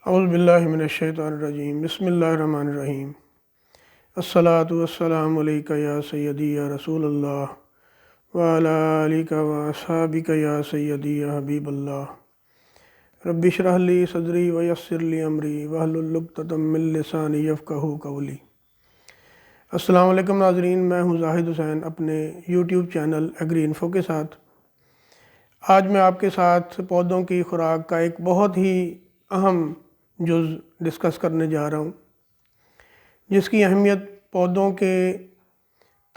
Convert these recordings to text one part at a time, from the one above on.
اعوذ باللہ من الشیطان الرجیم بسم اللہ الرحمن الرحیم الصلاۃ والسلام علیکہ یا سیدی یا رسول اللہ وعلی آلک واصحابک یا سیدی یا حبیب اللہ رب اشرح لی صدری ویسر لی امری واحلل عقدۃ من لسانی یفقہوا قولی۔ السلام علیکم ناظرین، میں ہوں زاہد حسین اپنے یوٹیوب چینل ایگری انفو کے ساتھ۔ آج میں آپ کے ساتھ پودوں کی خوراک کا ایک بہت ہی اہم جز ڈسکس کرنے جا رہا ہوں، جس کی اہمیت پودوں کے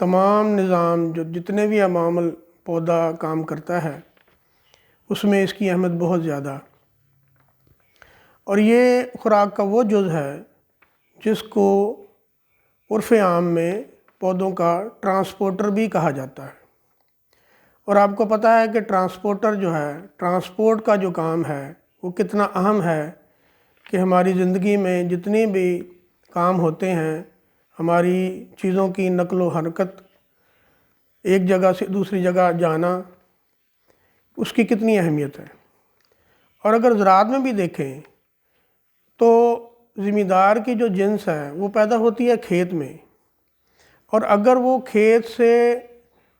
تمام نظام جتنے بھی عوامل پودا کام کرتا ہے اس میں اس کی اہمیت بہت زیادہ، اور یہ خوراک کا وہ جز ہے جس کو عرف عام میں پودوں کا ٹرانسپورٹر بھی کہا جاتا ہے۔ اور آپ کو پتہ ہے کہ ٹرانسپورٹر جو ہے، ٹرانسپورٹ کا جو کام ہے وہ کتنا اہم ہے کہ ہماری زندگی میں جتنے بھی کام ہوتے ہیں، ہماری چیزوں کی نقل و حرکت، ایک جگہ سے دوسری جگہ جانا، اس کی کتنی اہمیت ہے۔ اور اگر زراعت میں بھی دیکھیں تو زمیندار کی جو جنس ہے وہ پیدا ہوتی ہے کھیت میں، اور اگر وہ کھیت سے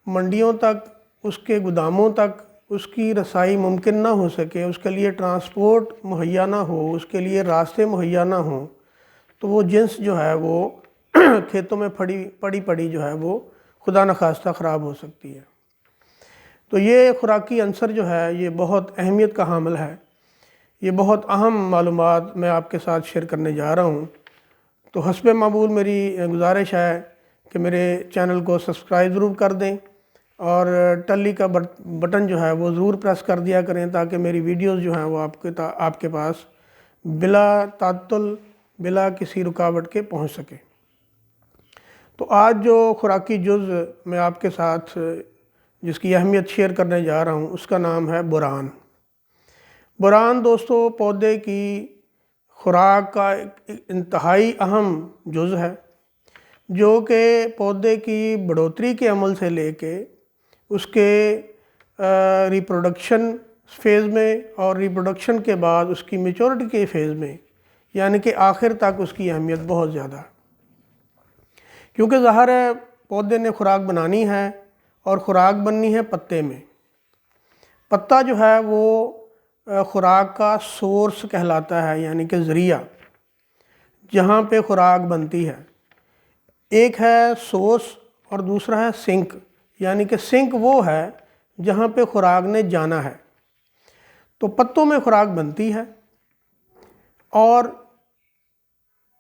منڈیوں تک، اس کے گوداموں تک اس کی رسائی ممکن نہ ہو سکے، اس کے لیے ٹرانسپورٹ مہیا نہ ہو، اس کے لیے راستے مہیا نہ ہوں، تو وہ جنس جو ہے وہ کھیتوں میں پڑی جو ہے وہ خدا نخواستہ خراب ہو سکتی ہے۔ تو یہ خوراکی عنصر جو ہے یہ بہت اہمیت کا حامل ہے۔ یہ بہت اہم معلومات میں آپ کے ساتھ شیئر کرنے جا رہا ہوں، تو حسب معمول میری گزارش ہے کہ میرے چینل کو سبسکرائب ضرور کر دیں، اور ٹلی کا بٹن جو ہے وہ ضرور پریس کر دیا کریں تاکہ میری ویڈیوز جو ہیں وہ آپ کے پاس بلا تعطل، بلا کسی رکاوٹ کے پہنچ سکے۔ تو آج جو خوراکی جز میں آپ کے ساتھ جس کی اہمیت شیئر کرنے جا رہا ہوں اس کا نام ہے بوران۔ بوران دوستو پودے کی خوراک کا ایک انتہائی اہم جز ہے، جو کہ پودے کی بڑھوتری کے عمل سے لے کے اس کے ریپروڈکشن فیز میں اور ریپروڈکشن کے بعد اس کی میچورٹی کے فیز میں، یعنی کہ آخر تک اس کی اہمیت بہت زیادہ ہے، کیونکہ ظاہر ہے پودے نے خوراک بنانی ہے، اور خوراک بننی ہے پتے میں۔ پتا جو ہے وہ خوراک کا سورس کہلاتا ہے، یعنی کہ ذریعہ جہاں پہ خوراک بنتی ہے۔ ایک ہے سورس اور دوسرا ہے سنک، یعنی کہ سنک وہ ہے جہاں پہ خوراک نے جانا ہے۔ تو پتوں میں خوراک بنتی ہے اور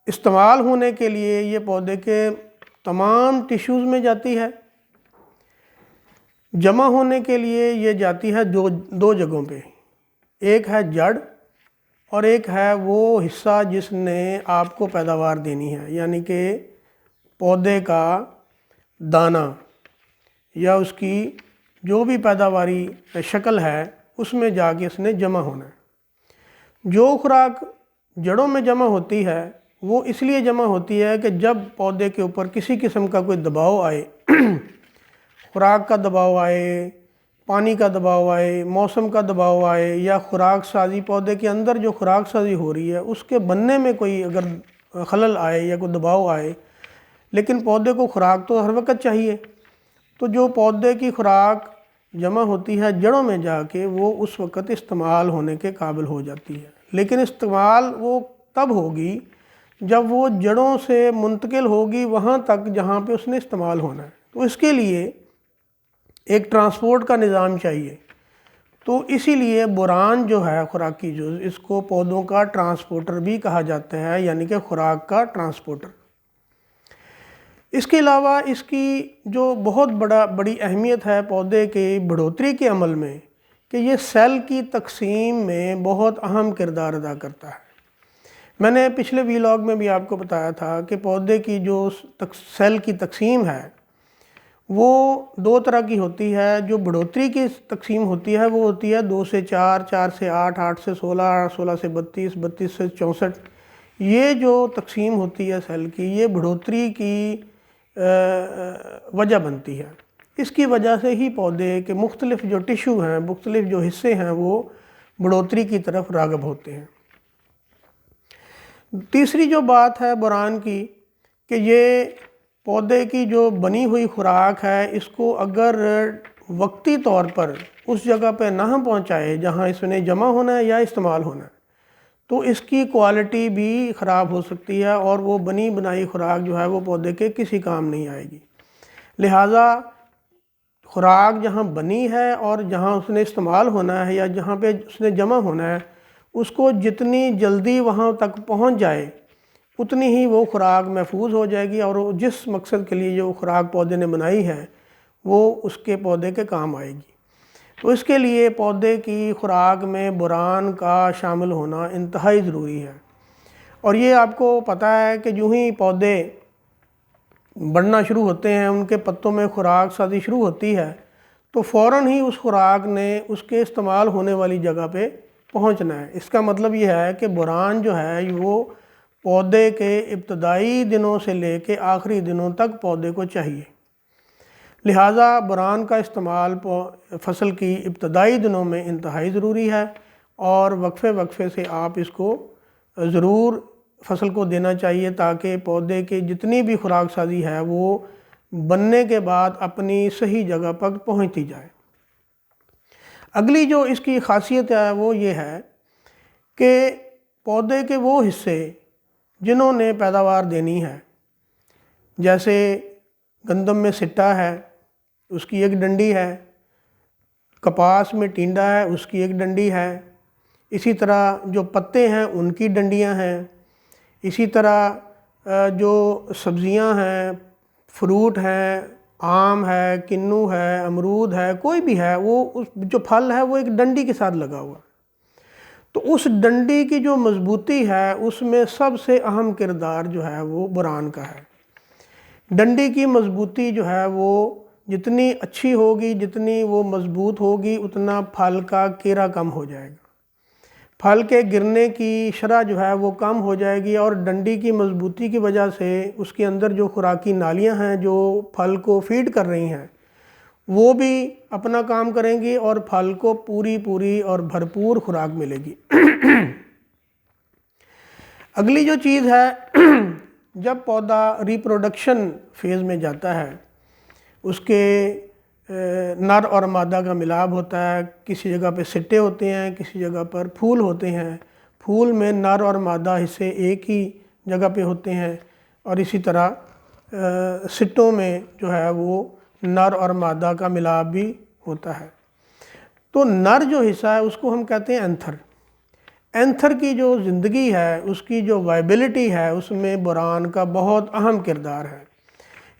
استعمال ہونے کے لیے یہ پودے کے تمام ٹیشوز میں جاتی ہے۔ جمع ہونے کے لیے یہ جاتی ہے دو جگہوں پہ، ایک ہے جڑ اور ایک ہے وہ حصہ جس نے آپ کو پیداوار دینی ہے، یعنی کہ پودے کا دانہ یا اس کی جو بھی پیداواری شکل ہے اس میں جا کے اس نے جمع ہونا ہے۔ جو خوراک جڑوں میں جمع ہوتی ہے وہ اس لیے جمع ہوتی ہے کہ جب پودے کے اوپر کسی قسم کا کوئی دباؤ آئے، خوراک کا دباؤ آئے، پانی کا دباؤ آئے، موسم کا دباؤ آئے، یا خوراک سازی پودے کے اندر جو خوراک سازی ہو رہی ہے اس کے بننے میں کوئی اگر خلل آئے یا کوئی دباؤ آئے، لیکن پودے کو خوراک تو ہر وقت چاہیے، تو جو پودے کی خوراک جمع ہوتی ہے جڑوں میں جا کے وہ اس وقت استعمال ہونے کے قابل ہو جاتی ہے۔ لیکن استعمال وہ تب ہوگی جب وہ جڑوں سے منتقل ہوگی وہاں تک جہاں پہ اس نے استعمال ہونا ہے، تو اس کے لیے ایک ٹرانسپورٹ کا نظام چاہیے۔ تو اسی لیے بوران جو ہے خوراکی جز، اس کو پودوں کا ٹرانسپورٹر بھی کہا جاتا ہے، یعنی کہ خوراک کا ٹرانسپورٹر۔ اس کے علاوہ اس کی جو بہت بڑی اہمیت ہے پودے کے بڑھوتری کے عمل میں، کہ یہ سیل کی تقسیم میں بہت اہم کردار ادا کرتا ہے۔ میں نے پچھلے ویلاگ میں بھی آپ کو بتایا تھا کہ پودے کی جو سیل کی تقسیم ہے وہ دو طرح کی ہوتی ہے۔ جو بڑھوتری کی تقسیم ہوتی ہے وہ ہوتی ہے 2 سے 4، 4 سے 8، 8 سے 16، 16 سے 32، 32 سے 64۔ یہ جو تقسیم ہوتی ہے سیل کی، یہ بڑھوتری کی وجہ بنتی ہے۔ اس کی وجہ سے ہی پودے کے مختلف جو ٹیشو ہیں، مختلف جو حصے ہیں وہ بڑھوتری کی طرف راغب ہوتے ہیں۔ تیسری جو بات ہے بوران کی کہ یہ پودے کی جو بنی ہوئی خوراک ہے اس کو اگر وقتی طور پر اس جگہ پہ نہ پہنچائے جہاں اس نے جمع ہونا ہے یا استعمال ہونا ہے تو اس کی کوالٹی بھی خراب ہو سکتی ہے اور وہ بنی بنائی خوراک جو ہے وہ پودے کے کسی کام نہیں آئے گی۔ لہٰذا خوراک جہاں بنی ہے اور جہاں اس نے استعمال ہونا ہے یا جہاں پہ اس نے جمع ہونا ہے اس کو جتنی جلدی وہاں تک پہنچ جائے اتنی ہی وہ خوراک محفوظ ہو جائے گی اور جس مقصد کے لیے جو خوراک پودے نے بنائی ہے وہ اس کے پودے کے کام آئے گی۔ تو اس کے لیے پودے کی خوراک میں بوران کا شامل ہونا انتہائی ضروری ہے۔ اور یہ آپ کو پتہ ہے کہ جو ہی پودے بڑھنا شروع ہوتے ہیں ان کے پتوں میں خوراک سازی شروع ہوتی ہے تو فوراً ہی اس خوراک نے اس کے استعمال ہونے والی جگہ پہ پہنچنا ہے۔ اس کا مطلب یہ ہے کہ بوران جو ہے وہ پودے کے ابتدائی دنوں سے لے کے آخری دنوں تک پودے کو چاہیے۔ لہٰذا بوران کا استعمال فصل کی ابتدائی دنوں میں انتہائی ضروری ہے اور وقفے وقفے سے آپ اس کو ضرور فصل کو دینا چاہیے تاکہ پودے کی جتنی بھی خوراک سازی ہے وہ بننے کے بعد اپنی صحیح جگہ پر پہنچتی جائے۔ اگلی جو اس کی خاصیت ہے وہ یہ ہے کہ پودے کے وہ حصے جنہوں نے پیداوار دینی ہے، جیسے گندم میں سٹا ہے اس کی ایک ڈنڈی ہے، کپاس میں ٹینڈا ہے اس کی ایک ڈنڈی ہے، اسی طرح جو پتے ہیں ان کی ڈنڈیاں ہیں، اسی طرح جو سبزیاں ہیں، فروٹ ہیں، آم ہے، کنو ہے، امرود ہے، کوئی بھی ہے، وہ جو پھل ہے وہ ایک ڈنڈی کے ساتھ لگا ہوا۔ تو اس ڈنڈی کی جو مضبوطی ہے اس میں سب سے اہم کردار جو ہے وہ بوران کا ہے۔ ڈنڈی کی مضبوطی جو ہے وہ جتنی اچھی ہوگی، جتنی وہ مضبوط ہوگی، اتنا پھل کا کیرا کم ہو جائے گا، پھل کے گرنے کی شرح جو ہے وہ کم ہو جائے گی اور ڈنڈی کی مضبوطی کی وجہ سے اس کے اندر جو خوراکی نالیاں ہیں جو پھل کو فیڈ کر رہی ہیں وہ بھی اپنا کام کریں گی اور پھل کو پوری اور بھرپور خوراک ملے گی۔ اگلی جو چیز ہے جب پودا ریپروڈکشن فیز میں جاتا ہے اس کے نر اور مادہ کا ملاب ہوتا ہے، کسی جگہ پہ سٹے ہوتے ہیں، کسی جگہ پر پھول ہوتے ہیں، پھول میں نر اور مادہ حصے ایک ہی جگہ پہ ہوتے ہیں اور اسی طرح سٹوں میں جو ہے وہ نر اور مادہ کا ملاب بھی ہوتا ہے۔ تو نر جو حصہ ہے اس کو ہم کہتے ہیں اینتھر۔ اینتھر کی جو زندگی ہے اس کی جو وائبلٹی ہے اس میں بوران کا بہت اہم کردار ہے،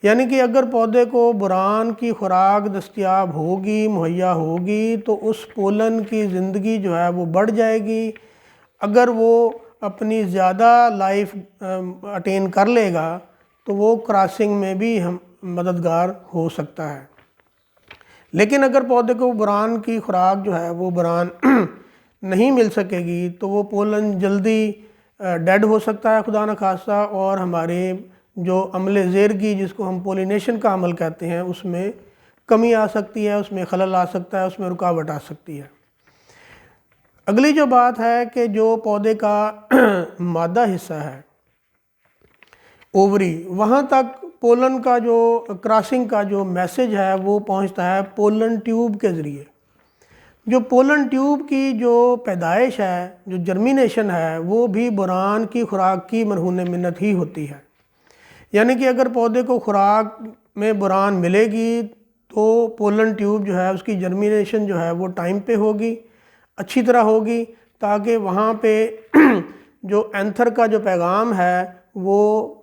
یعنی کہ اگر پودے کو بوران کی خوراک دستیاب ہوگی، مہیا ہوگی تو اس پولن کی زندگی جو ہے وہ بڑھ جائے گی۔ اگر وہ اپنی زیادہ لائف اٹین کر لے گا تو وہ کراسنگ میں بھی مددگار ہو سکتا ہے۔ لیکن اگر پودے کو بوران کی خوراک جو ہے وہ بوران نہیں مل سکے گی تو وہ پولن جلدی ڈیڈ ہو سکتا ہے خدا نخواستہ، اور ہمارے جو عمل زیرگی جس کو ہم پولینیشن کا عمل کہتے ہیں اس میں کمی آ سکتی ہے، اس میں خلل آ سکتا ہے، اس میں رکاوٹ آ سکتی ہے۔ اگلی جو بات ہے کہ جو پودے کا مادہ حصہ ہے اووری، وہاں تک پولن کا جو کراسنگ کا جو میسج ہے وہ پہنچتا ہے پولن ٹیوب کے ذریعے۔ جو پولن ٹیوب کی جو پیدائش ہے، جو جرمینیشن ہے، وہ بھی بوران کی خوراک کی مرہون منت ہی ہوتی ہے۔ یعنی کہ اگر پودے کو خوراک میں بوران ملے گی تو پولن ٹیوب جو ہے اس کی جرمینیشن جو ہے وہ ٹائم پہ ہوگی، اچھی طرح ہوگی، تاکہ وہاں پہ جو اینتھر کا جو پیغام ہے وہ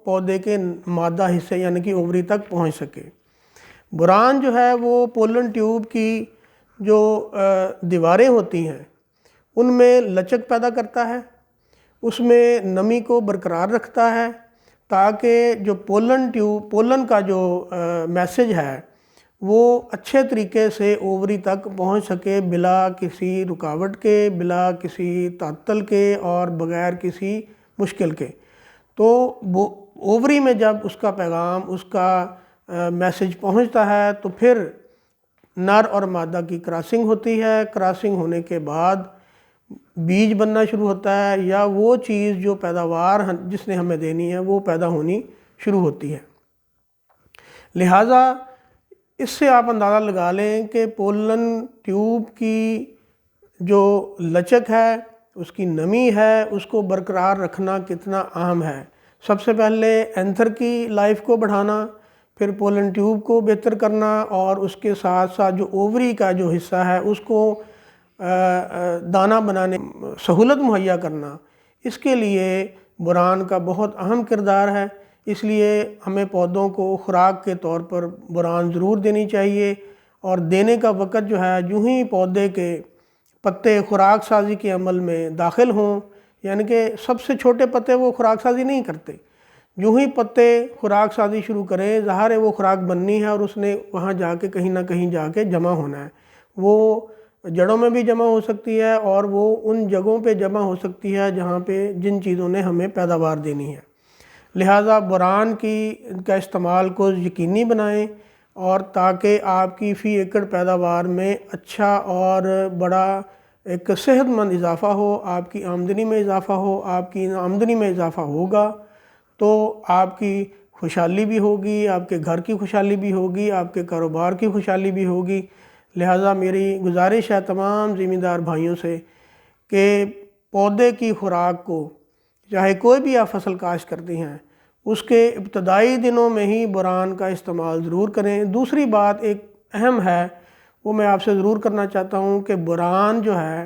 پودے کے مادہ حصے یعنی کہ اووری تک پہنچ سکے۔ بوران جو ہے وہ پولن ٹیوب کی جو دیواریں ہوتی ہیں ان میں لچک پیدا کرتا ہے، اس میں نمی کو برقرار رکھتا ہے تاکہ جو پولن کا جو میسج ہے وہ اچھے طریقے سے اووری تک پہنچ سکے بلا کسی رکاوٹ کے، بلا کسی تعطل کے اور بغیر کسی مشکل کے۔ تو اووری میں جب اس کا پیغام، اس کا میسج پہنچتا ہے تو پھر نر اور مادہ کی کراسنگ ہوتی ہے۔ کراسنگ ہونے کے بعد بیج بننا شروع ہوتا ہے یا وہ چیز جو پیداوار جس نے ہمیں دینی ہے وہ پیدا ہونی شروع ہوتی ہے۔ لہٰذا اس سے آپ اندازہ لگا لیں کہ پولن ٹیوب کی جو لچک ہے، اس کی نمی ہے، اس کو برقرار رکھنا کتنا اہم ہے۔ سب سے پہلے اینتھر کی لائف کو بڑھانا، پھر پولن ٹیوب کو بہتر کرنا، اور اس کے ساتھ ساتھ جو اووری کا جو حصہ ہے اس کو دانہ بنانے سہولت مہیا کرنا، اس کے لیے بوران کا بہت اہم کردار ہے۔ اس لیے ہمیں پودوں کو خوراک کے طور پر بوران ضرور دینی چاہیے، اور دینے کا وقت جو ہے یوں ہی پودے کے پتے خوراک سازی کے عمل میں داخل ہوں، یعنی کہ سب سے چھوٹے پتے وہ خوراک سازی نہیں کرتے، یوں ہی پتے خوراک سازی شروع کریں، ظاہر ہے وہ خوراک بننی ہے اور اس نے وہاں جا کے کہیں نہ کہیں جا کے جمع ہونا ہے۔ وہ جڑوں میں بھی جمع ہو سکتی ہے، اور وہ ان جگہوں پہ جمع ہو سکتی ہے جہاں پہ جن چیزوں نے ہمیں پیداوار دینی ہے۔ لہٰذا بوران کا استعمال کو یقینی بنائیں، اور تاکہ آپ کی فی ایکڑ پیداوار میں اچھا اور بڑا ایک صحت مند اضافہ ہو، آپ کی آمدنی میں اضافہ ہو۔ آپ کی آمدنی میں اضافہ ہوگا تو آپ کی خوشحالی بھی ہوگی، آپ کے گھر کی خوشحالی بھی ہوگی، آپ کے کاروبار کی خوشحالی بھی ہوگی۔ لہٰذا میری گزارش ہے تمام زمیندار بھائیوں سے کہ پودے کی خوراک کو، چاہے کوئی بھی آپ فصل کاشت کرتے ہیں، اس کے ابتدائی دنوں میں ہی بوران کا استعمال ضرور کریں۔ دوسری بات ایک اہم ہے، وہ میں آپ سے ضرور کرنا چاہتا ہوں کہ بوران جو ہے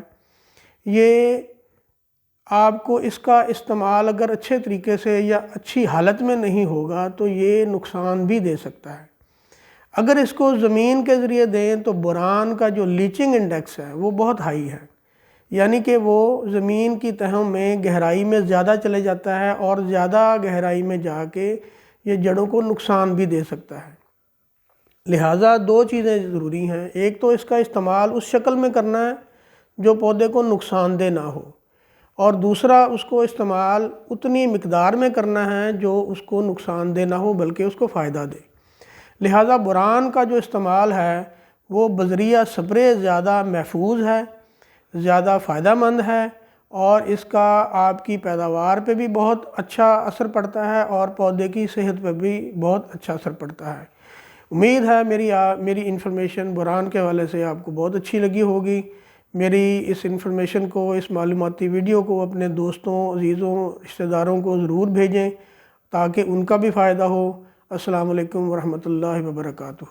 یہ آپ کو اس کا استعمال اگر اچھے طریقے سے یا اچھی حالت میں نہیں ہوگا تو یہ نقصان بھی دے سکتا ہے۔ اگر اس کو زمین کے ذریعے دیں تو بوران کا جو لیچنگ انڈیکس ہے وہ بہت ہائی ہے، یعنی کہ وہ زمین کی تہوں میں گہرائی میں زیادہ چلے جاتا ہے، اور زیادہ گہرائی میں جا کے یہ جڑوں کو نقصان بھی دے سکتا ہے۔ لہٰذا دو چیزیں ضروری ہیں، ایک تو اس کا استعمال اس شکل میں کرنا ہے جو پودے کو نقصان دہ نہ ہو، اور دوسرا اس کو استعمال اتنی مقدار میں کرنا ہے جو اس کو نقصان دہ نہ ہو بلکہ اس کو فائدہ دے۔ لہٰذا بوران کا جو استعمال ہے وہ بذریعہ سپرے زیادہ محفوظ ہے، زیادہ فائدہ مند ہے، اور اس کا آپ کی پیداوار پہ بھی بہت اچھا اثر پڑتا ہے، اور پودے کی صحت پہ بھی بہت اچھا اثر پڑتا ہے۔ امید ہے میری انفارمیشن بوران کے حوالے سے آپ کو بہت اچھی لگی ہوگی۔ میری اس انفارمیشن کو، اس معلوماتی ویڈیو کو اپنے دوستوں، عزیزوں، رشتہ داروں کو ضرور بھیجیں تاکہ ان کا بھی فائدہ ہو۔ السلام علیکم ورحمۃ اللہ وبرکاتہ۔